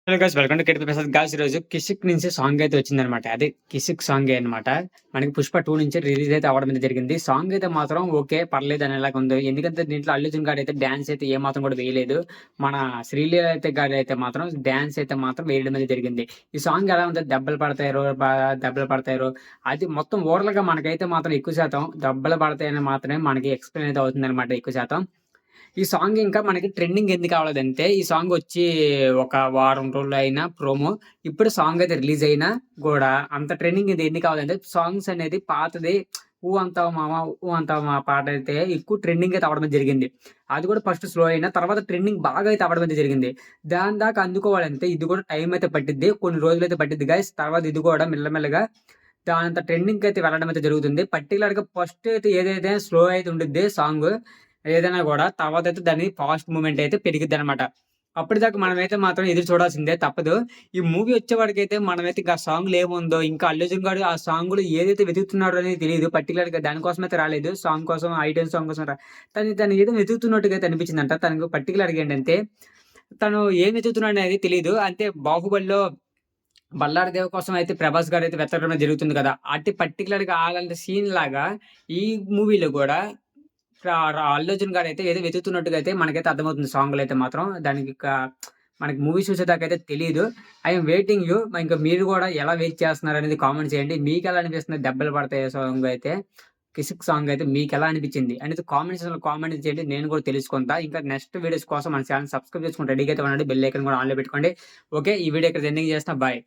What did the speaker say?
Hello guys welcome to KT Prasad guys. ఈరోజు 'కిసిక్' నుంచి song అయితే వచ్చిందనమాట. అదే 'కిసిక్' సాంగే అనమాట. మనకి 'పుష్ప 2' నుంచి రిలీజ్ అయితే అవ్వడం అయితే జరిగింది. సాంగ్ అయితే మాత్రం ఓకే. పర్లేదు అనేలాగా ఉంది. ఎందుకంటే దీంట్లో అల్లు అర్జున్ గాడైతే డాన్స్ అయితే ఏమాత్రం కూడా వేయలేదు. మన శ్రీలీల అయితే గాడైతే మాత్రం డాన్స్ అయితే మాత్రం వేయడం అయితే జరిగింది. ఈ సాంగ్ ఎలా ఉంటది, దెబ్బలు పడతాయో అది మొత్తం ఓవరాల్‌గా మనకైతే మాత్రం ఎక్కువ శాతం దెబ్బలు పడతాయని మాత్రమే మనకి ఎక్స్‌ప్లెయిన్ అయితే అవుతుందనమాట ఎక్కువ శాతం. ఈ సాంగ్ ఇంకా మనకి ట్రెండింగ్ ఎందుకు అవ్వలేదంటే, ఈ సాంగ్ వచ్చి ఒక వారం రోజులు అయినా ప్రోమో. ఇప్పుడు సాంగ్ అయితే రిలీజ్ అయినా గూడా అంత ట్రెండింగ్ ఇది ఎందుకు అవ్వలేదంటే, సాంగ్స్ అనేది పాతది 'ఊ అంతావ మామ ఊ అంతావ మామ' పాటైతే ఎక్కువ ట్రెండింగ్ అయితే అవ్వడం జరిగింది. అది కూడా ఫస్ట్ స్లో అయినా తర్వాత ట్రెండింగ్ బాగా అయితే అవ్వడం అయితే జరిగింది. దాని దాకా అందుకోవాలంటే ఇది కూడా టైం అయితే పట్టిద్ది. కొన్ని రోజులైతే పట్టిద్ది గైస్. తర్వాత ఇది కూడా మెల్లమెల్లగా దానంత ట్రెండింగ్‌కయితే వెళ్ళడం అయితే జరుగుతుంది. పర్టిక్యులర్‌గా ఫస్ట్ అయితే ఏదైతే స్లో అయితే ఉండిద్ది సాంగు ఏదైనా గూడా తర్వాతయితే దాని ఫాస్ట్ మూవ్‌మెంట్ అయితే పెరిగిద్దనమాట. అప్పటిదాకా మనమైతే మాత్రం ఎదురు చూడాల్సిందే తప్పదు. ఈ మూవీ వచ్చేవాడికైతే మనమైతే ఇంకా సాంగ్‌లో ఏముందో ఇంకా అల్లు అర్జున్ గాడు ఆ సాంగ్‌లో ఏదైతే వెతుకుతున్నాడో అనేది తెలీదు. పర్టిక్యులర్‌గా దానికోసమైతే రాలేదు. సాంగ్ కోసం ఐటెమ్ సాంగ్ కోసం తను ఏదో వెతుకుతున్నట్టుగా అయితే అనిపించిందంట. తనకు పర్టిక్యులర్‌గా ఏంటంటే తను ఏం వెతుకుతున్నాడనేది తెలీదు. అంటే 'బాహుబలిలో' బల్లాడి దేవ కోసం అయితే 'ప్రభాస్' గారైతే వెతకడం జరుగుతుంది కదా! అట్టి పర్టిక్యులర్‌గా అలాంటి సీన్ లాగా ఈ మూవీలో గూడా అల్లు అర్జున్ గారైతే ఏదో వెతుకుతున్నట్టుగా అయితే మనకైతే అర్థమవుతుంది సాంగ్‌లో అయితే మాత్రం. మనకి మూవీ చూసేదాకైతే తెలీదు. I am waiting you. ఇంక మీరు గూడా ఎలా వెయిట్ చేస్తున్నారనేది కామెంట్ చేయండి. మీకెలా అనిపిస్తుంది 'దెబ్బలు పడతాయి' సాంగ్ అయితే? 'కిసిక్' సాంగ్ అయితే మీకెలా అనిపిచ్చింది? అనేది కామెంట్ సెక్షన్‌లో కామెంట్ చేయండి. నేను కూడా తెలుసుకుంటా. ఇంకా నెక్స్ట్ వీడియోస్ కోసం మన ఛానెల్ సబ్స్క్రైబ్ చేసుకొని రెడీగా అయితే ఉండండి. బెల్ ఐకాన్ కూడా ఆన్‌లో పెట్టుకోండి. ఓకే. ఈ వీడియో ఇక్కడ ఎండింగ్ చేస్తున్నా. బాయ్.